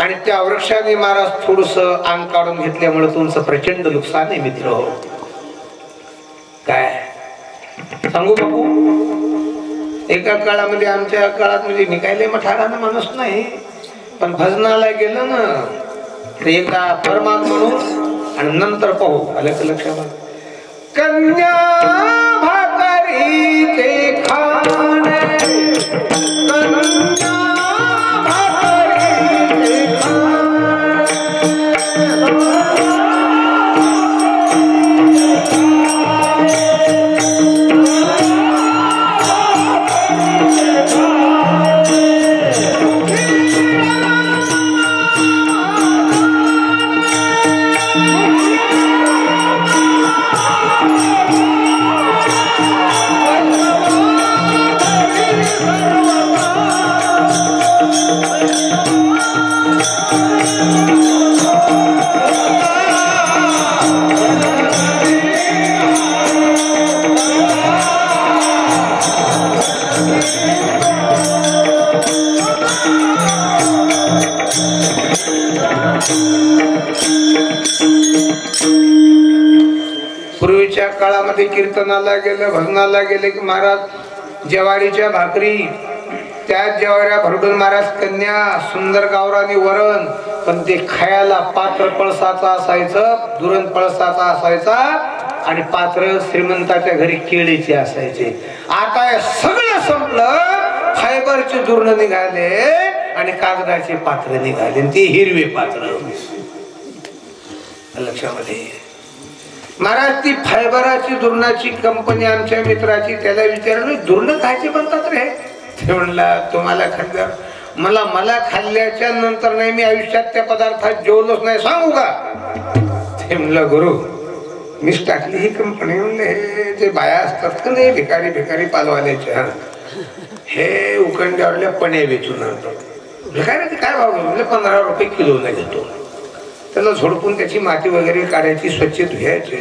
आणि त्या वृक्षाने महाराज थोडस अंग काढून घेतल्यामुळे तुमचं प्रचंड नुकसान आहे मित्र हो. काय सांगू बापू एका काळामध्ये आमच्या काळात म्हणजे निघायला मठारानं माणूस नाही पण भजनाला गेलं ना तर एकदा परमान म्हणून आणि नंतर पाहू आलं का लक्षात. कन्या भाकरी ते खाणे कन्या भाकरी ते पूर्वीच्या काळामध्ये कीर्तनाला गेलं भजनाला गेले की महाराज ज्वारीच्या भाकरी त्याच ज्वाऱ्या भरडून महाराज कन्या सुंदर गावरानी वरण पण ते खायला पात्र पळसाचा असायचं दुरण पळसाचा असायचा आणि पात्र श्रीमंताच्या घरी केळीचे असायचे. आता हे सगळं संपलं फायबरचे दुरण निघाले आणि कागदाचे पात्र निघाले ते हिरवे पात्र लक्षामध्ये. महाराज ती फायबराची दुर्णाची कंपनी आमच्या मित्राची त्याला विचारलं दुर्ण कायचे बनतात रे? ते म्हणला तुम्हाला खाल्ल्या मला खाल्ल्याच्या नंतर नाही मी आयुष्यात त्या पदार्थात जेवलोच नाही सांगू का? ते म्हणलं गुरु मीच टाकली ही कंपनी. म्हणले हे जे बाया असतात का नाही भिकारी भिकारी पालवाल्याच्या हे उकंड्यावरल्या पण्या वेचून आणतात. भिकाऱ्याचे काय भाव म्हणजे 15 रुपये किलो नाही घेतो. त्याला झोडपून त्याची माती वगैरे काढायची स्वच्छ धुयायचे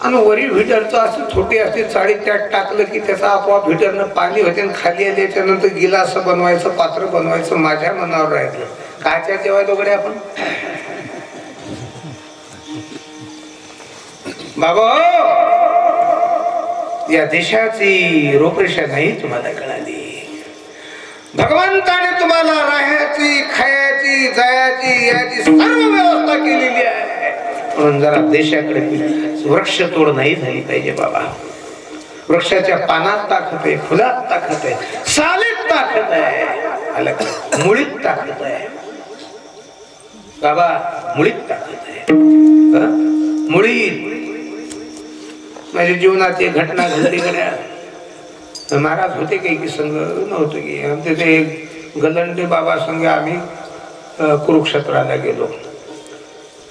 आणि वरील व्हिटरचं असं छोटी असते चाळी त्यात टाकलं की त्याचा आपोआप व्हिटरनं पाणी होते आणि खाली आल्याच्या नंतर गिलास बनवायचं पात्र बनवायचं. माझ्या मनावर राहिलं कायच्या जेवाय दोघडे आपण बाबा या देशाची रूपरेषा नाही तुम्हाला कळाली. भगवंताने तुम्हाला राहायची खायची जायची याची सर्व व्यवस्था केलेली आहे म्हणून जरा देशाकडे वृक्ष तोड नाही झाली पाहिजे बाबा. वृक्षाच्या पानात ताकद आहे फुलात ताकद आहे सालीत ताकद आहे मुळीत ताकद आहे बाबा मुळीत ताकद आहे. मुळी माझ्या जीवनात एक घटना घडली गड्या. महाराज होते काही की संघ नव्हतं की आमचे ते गलंडे बाबा संघ आम्ही कुरुक्षेत्राला गेलो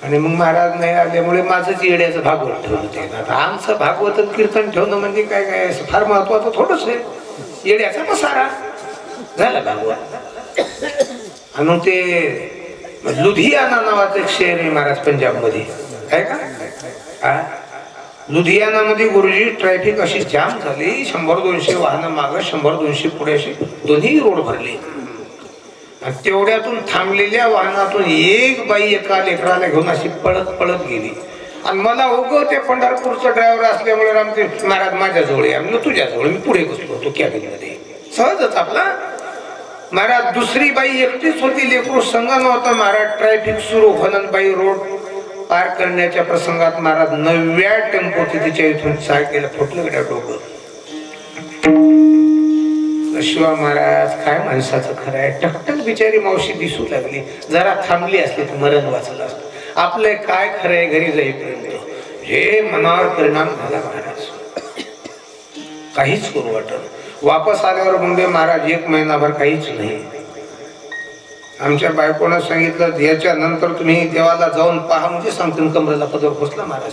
आणि मग महाराज नाही आल्यामुळे माझंच येड्याचं भागवत ठेवलं ते. आता आमचं भागवत कीर्तन ठेवणं म्हणजे काय काय फार महत्वाचं थोडंच आहे. येड्याचा पसारा झाला भागवत. आणि मग ते लुधियाना नावाचं एक शहर आहे महाराज पंजाबमध्ये आहे का. लुधियाना मध्ये गुरुजी ट्रॅफिक अशी जाम झाली. 100-200 वाहनं माग 100-200 पुढे असे दोन्ही रोड भरले. आणि तेवढ्यातून थांबलेल्या वाहनातून एक बाई एका लेकराला घेऊन अशी पळत पळत गेली. आणि मला उगं ते पंढरपूरचा ड्रायव्हर असल्यामुळे रामते महाराज माझ्याजवळ आहे. आम्ही तुझ्याजवळ मी पुढे बसलो होतो कॅबिनमध्ये सहजच आपला. महाराज दुसरी बाई एकटीच होती, लेकरू संघ नव्हता. महाराज ट्रॅफिक सुरू होणं बाई रोड पार करण्याच्या प्रसंगात महाराज 9व्या टेम्पोची तिच्या इथून चाल केलं. फुटलं गड्या डोकं. शिवा महाराज काय माणसाचं खरं आहे. टकटक बिचारी मावशी दिसू लागली. जरा थांबली असली तर मरण वाचलं असतं. आपले काय खरं आहे घरी जाईपर्यंत हे मनावर परिणाम झाला महाराज. काहीच करू वाटत. वापस आल्यावर म्हणजे महाराज 1 महिनाभर काहीच नाही. आमच्या बायकोनं सांगितलं याच्या नंतर तुम्ही देवाला जाऊन पहा म्हणजे सांगतो. कमरेला पदर खोसला महाराज.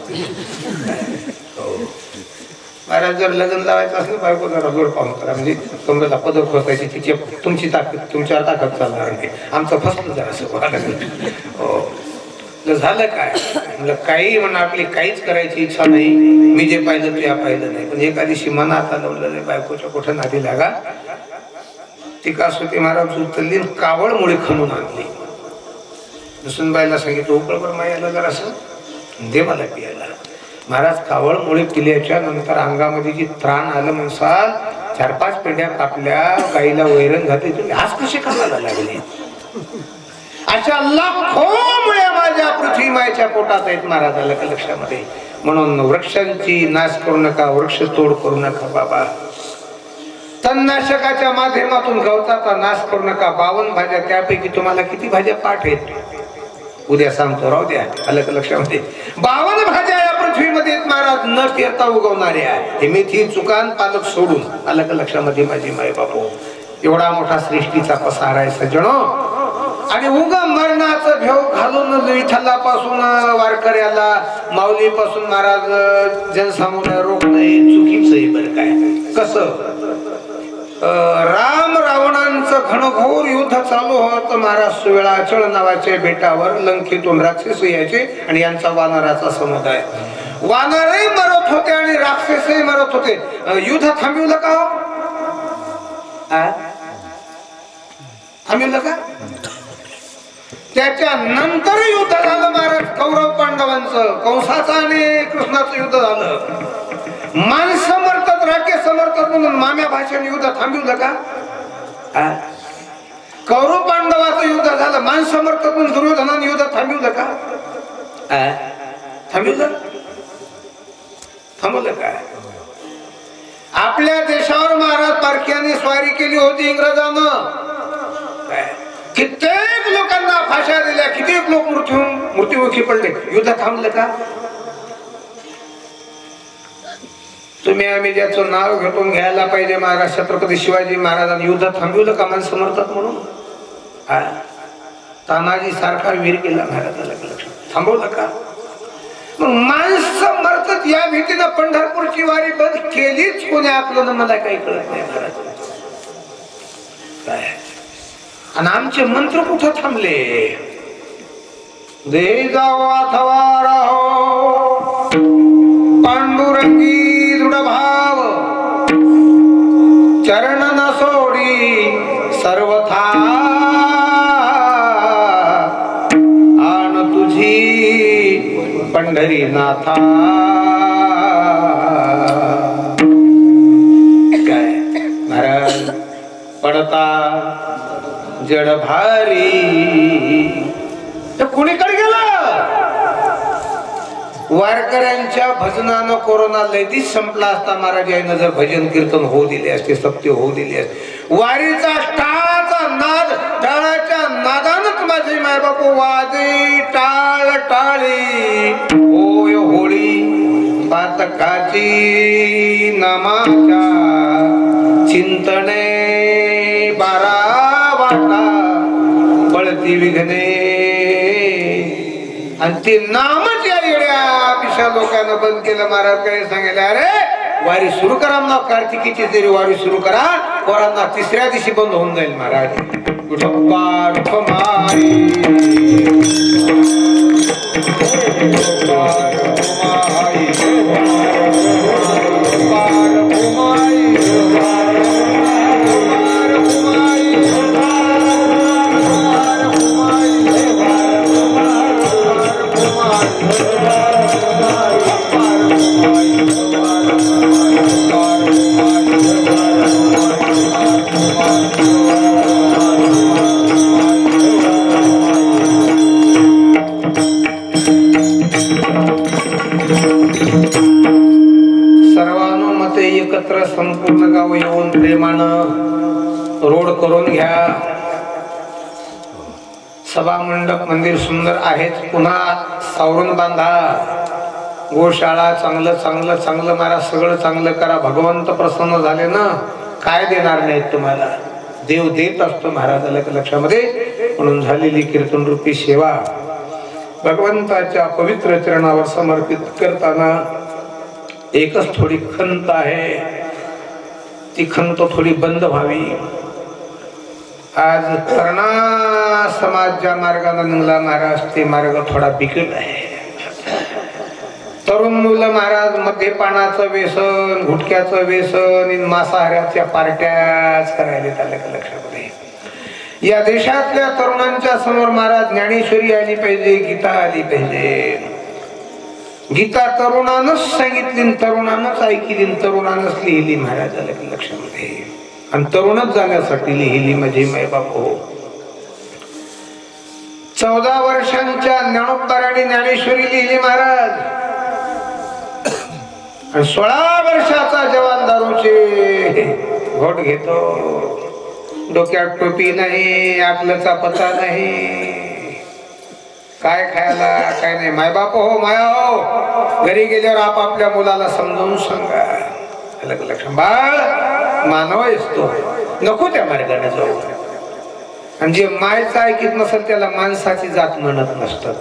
महाराज जर लग्न लावायचं असलं बायको जरा जोड पाहून करा म्हणजे कमरेला पदर खोसायची तिची तुमची ताकद तुमच्यावर ताकद चालणार नाही. आमचं फसलं जरा असं. हो झालं काय म्हणलं काही म्हणा आपली काहीच करायची इच्छा नाही. मी जे पाहिलं ते पाहिलं नाही. पण एका दिवशी मनात आलं बायकोच्या कुठं नादी लागा. ती कासोती महाराज उचलली कावळ मुळे खणून आणली. दुसऱ्याबाईला सांगितलं उकळभर मायाला जर असं दे मला पियाला. महाराज कावळ मुळे पिल्याच्या नंतर अंगामध्ये जी त्राण आलं म्हणसाल 4-5 पेढ्या कापल्या. गाईला वैरण घातली. तुम्ही आज कसे खायला लागले. अशा लाखो मुळे माझ्या पृथ्वी मायेच्या पोटात आहेत महाराजाला का लक्षामध्ये. म्हणून वृक्षांची नाश करू नका, वृक्ष तोड करू नका बाबा. तणनाशकाच्या माध्यमातून गवताचा नाश करू नका. 52 भाज्या त्यापैकी तुम्हाला किती भाज्या पाठ आहेत उद्या सांगतो राहू द्या. आलं का लक्षामध्ये. 52 भाज्या या पृथ्वीमध्ये महाराज न पेरता उगवणाऱ्या. हे मेथी चुकान पालक सोडून. आलं का लक्षामध्ये माझी माय बापू. एवढा मोठा सृष्टीचा पसारा आहे सज्जनो. आणि उगा मरणाचं भेव घालून विठ्ठलापासून वारकऱ्याला माऊलीपासून महाराज जनसामान्य रोग नाही. चुकीचं आहे बरं काय. कसं राम रावणांचं घनघोर युद्ध चालू होत महाराज. सुवेळाचळ नावाच्या बेटावर लंकेतून राक्षस यायचे आणि यांचा वानराचा समुदाय. वानरही मरत होते आणि राक्षसही मरत होते. युद्ध थांबवलं का. थांबवलं का. त्याच्या नंतर युद्ध झालं महाराज कौरव पांडवांचं. कंसाचं आणि कृष्णाचं युद्ध झालं. माणसं मरतात राखे समर्थक म्हणून माम्या भाषेने युद्ध थांबवलं का. कौरव पांडवाचं युद्ध झालं. माणसं मरतात म्हणून दुर्योधनाने युद्ध थांबवलं का. थांबवलं. थांबवलं का. आपल्या देशावर महाराज पारख्याने स्वारी केली होती इंग्रजानं. कित्येक लोकांना फाश्या दिल्या. कित्येक लोक मृत्युमुखी पडले. युद्ध थांबलं का. तुम्ही आम्ही ज्याचं नाव घेऊन घ्यायला पाहिजे महाराज छत्रपती शिवाजी महाराजांनी युद्ध थांबवलं का माणसं मरतात म्हणून. तानाजी सारखा वीर केला महाराजाला थांबवलं का. मग माणसं मरतात या भीतीनं पंढरपूरची वारी बंद केलीच कोणी आपलं मला काही कळत नाही महाराज. काय आणि आमचे मंत्र कुठं थांबले. दे जाओ अथवा राहो पांडुरंगी दृढ भाव चरण न सोडी सर्वथा आण तुझी पंढरीनाथा. काय महाराज पडता जड भारी कुणीकडे गेला. वारकऱ्यांच्या भजनानं कोरोना लयतीच संपला असता महाराज यानं जर भजन कीर्तन होऊ दिले असते सत्य होऊ दिले असते. वारीचा टाळाचा नाद टाळाच्या नादानच माझे मायबाप वाजे टाळ टाळी होय होळी पातकाची नामाच्या चिंतने बारा वाटा पळती विघ्ने आणि ते नामच या येड्या पिशा लोकांना बंद केलं. महाराज काय सांगितलं, अरे वारी सुरू करा ना, कार्तिकीची तरी वारी सुरू करा, पोरांना तिसऱ्या दिवशी बंद होऊन जाईल. महाराज सर्वानुमते एकत्र संपूर्ण गाव येऊन प्रेमानं रोड करून घ्या. सभा मंडप मंदिर सुंदर आहेच, पुन्हा सावरून बांधा. गोशाळा चांगलं चांगलं चांगलं मारा, सगळं चांगलं करा. भगवंत प्रसन्न झाले ना, काय देणार नाहीत तुम्हाला, देव देत असतो महाराजाला लक्षामध्ये. म्हणून झालेली कीर्तन रूपी सेवा भगवंताच्या पवित्र चरणावर समर्पित करताना एकच थोडी खंत आहे, ती खंत थोडी बंद व्हावी. आज तरणा समाज ज्या मार्गाने निघाला महाराज, ते मार्ग थोडा बिकट आहे. तरुण मुलं महाराज मद्यपानाचं व्यसन, गुटख्याचं व्यसन, मांसाहाराच्या पार्ट्याच करायला त्याला लक्षामध्ये. या देशातल्या तरुणांच्या समोर महाराज ज्ञानेश्वरी आली पाहिजे, गीता आली पाहिजे. गीता तरुणानच सांगितली, तरुणानच ऐकली, तरुणानच लिहिली महाराजाला लक्षामध्ये. आणि तरुणच जाण्यासाठी लिहिली माझे मायबाप हो. 14 वर्षांच्या ज्ञानोबराने ज्ञानेश्वरी लिहिली महाराज. आणि 16 वर्षाचा जवान दारूचे घोट घेतो, डोक्यात टोपी नाही, आपल्याचा पत्ता नाही, काय खायला काय नाही. मायबाप हो, माया हो, घरी गेल्यावर आपापल्या मुलाला समजावून सांगा, लक्ष बाळ मानव असतो, नको त्या मार्गाने जाऊ. आणि जे मायचं ऐकत नसेल त्याला माणसाची जात म्हणत नसतात.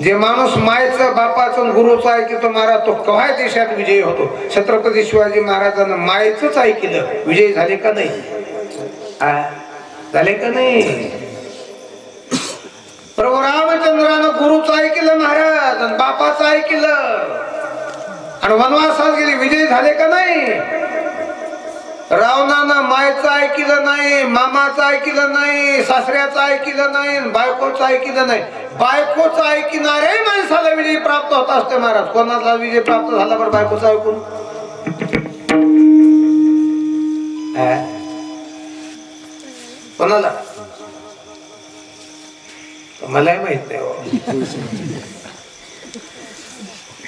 जे माणूस मायचं बापाचं गुरुचं ऐकतो महाराज, तो केव्हा देशात विजयी होतो. छत्रपती शिवाजी महाराजांना मायचंच ऐकलं, विजयी झाले का नाही? झाले का नाही? प्रभू रामचंद्रानं गुरुचं ऐकलं महाराज, बापाचं ऐकलं, आणि वनवासात गेले, विजय झाले का नाही? रावणानं मायचं ऐकलं नाही, मामाचं ऐकलं नाही, सासऱ्याचं ऐकलं नाही, बायकोचं ऐकलं नाही. बायकोचं ऐकणारे माणसाला विजय प्राप्त होत असते महाराज. कोणाला विजय प्राप्त झाला बरं बायकोचं ऐकून? कोणाला? मलाही माहित नाही.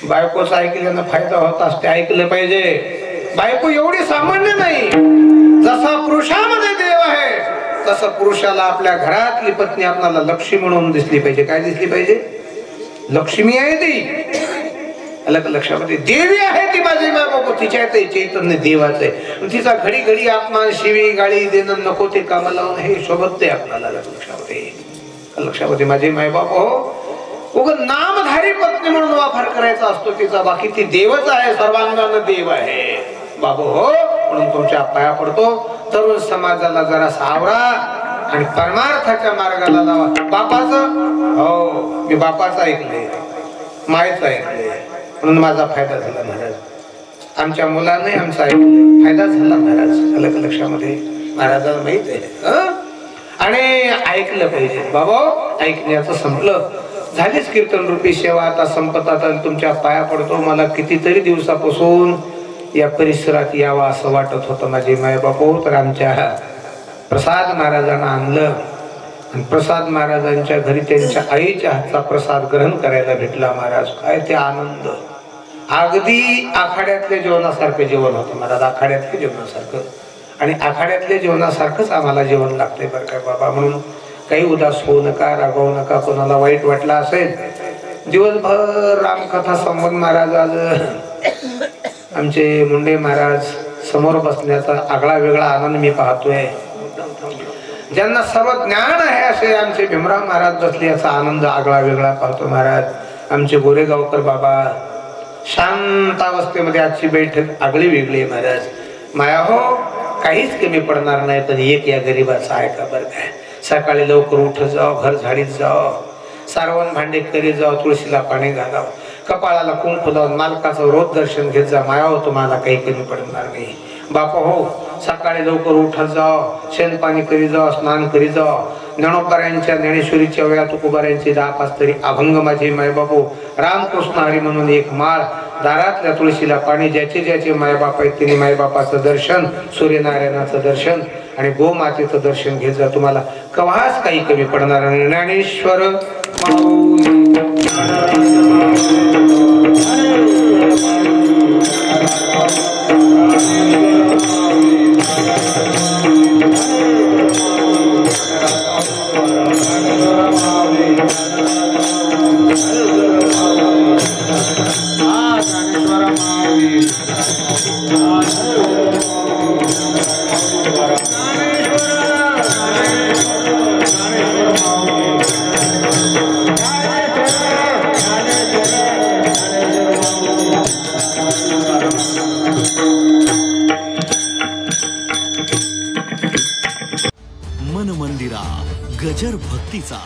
बायकोचं ऐकल्यानं फायदा होत असते, ऐकलं पाहिजे. बायको एवढी सामान्य नाही. जसा पुरुषामध्ये देव आहे तसं पुरुषाला आपल्या घरातली पत्नी आपल्याला लक्ष्मी म्हणून दिसली पाहिजे. काय दिसली पाहिजे? लक्ष्मी आहे ती, लक्षामध्ये देवी आहे ती. माझी बाबा तिच्या चैतन्य देवाचं आहे. तिचा घडी घडी आत्मा शिवी गाळी देणं नको, ते कामाला लावून हे सोबत ते आपल्याला लक्षामध्ये. माझे मायबाप हो, उग नामधारी पत्नी म्हणून वापर करायचा असतो तिचा, बाकी ती देवच आहे, सर्वांगानं देव आहे बाबू हो. म्हणून तुमच्या पाया पडतो, तरुण समाजाला जरा सावरा आणि परमार्थाच्या मार्गाला लावा. बापाचं हो, मी बापाचं ऐकलंय, मायचं ऐकलंय, म्हणून माझा फायदा झाला महाराज. आमच्या मुलांनाही आमचा ऐकलं, फायदा झाला महाराज. अलग लक्षामध्ये महाराजांना माहित आहे. आणि ऐकलं पाहिजे बाबा. ऐकण्याचं संपलं, झालीच कीर्तन रूपी सेवा आता संपतात. तुमच्या पाया पडतो. मला कितीतरी दिवसापासून या परिसरात यावं असं वाटत होतं माझे मायबापू. तर आमच्या प्रसाद महाराजांना आणलं आणि प्रसाद महाराजांच्या घरी त्यांच्या आईच्या हातचा प्रसाद ग्रहण करायला भेटला महाराज. काय ते आनंद! अगदी आखाड्यातल्या जेवणासारखं जेवण होतं महाराज, आखाड्यातल्या जेवणासारखं. आणि आखाड्यातल्या जेवणासारखंच आम्हाला जेवण लागतंय बरं काय बाबा. म्हणून काही उदास होऊ नका, रागवू नका. कोणाला वाईट वाटलं असेल, दिवसभर रामकथा संबंध महाराज, आज आमचे मुंडे महाराज समोर बसण्याचा आगळा वेगळा आनंद मी पाहतोय. ज्यांना सर्व ज्ञान आहे असे आमचे भीमराव महाराज बसले, याचा आनंद आगळा वेगळा पाहतो महाराज. आमचे गोरेगावकर बाबा शांतावस्थेमध्ये आजची बैठक आगळी वेगळी आहे महाराज. माया हो, काहीच कमी पडणार नाही, पण एक या गरीबाचा आहे का बरं काय. सकाळी लवकर उठत जाओ, घर झाडीत जाओ, सारवण भांडे करीत जाओ, तुळशीला पाणी घालावं, कपाळाला कुंकू लावून मालकाचं रोज दर्शन घेत जा. माया हो, तुम्हाला काही कमी पडणार नाही. बापा हो, सकाळी लवकर उठत जाओ, शेणपाणी करी जाओ, स्नान करी जाओ. ज्ञानोबाऱ्यांच्या ज्ञानेश्वरीच्या वेळा तुकोबाऱ्यांची 10-5 तरी अभंग माझे मायबापू. रामकृष्ण हरी म्हणून एक माळ, दारातल्या तुळशीला पाणी. ज्याचे ज्याचे मायबाप आहेत तिने मायबापाचं दर्शन, सूर्यनारायणाचं दर्शन आणि गोमातेचं दर्शन घेत जा. तुम्हाला कवाच काही कमी पडणार नाही. ज्ञानेश्वर मन मंदिरा गजर भक्तीचा.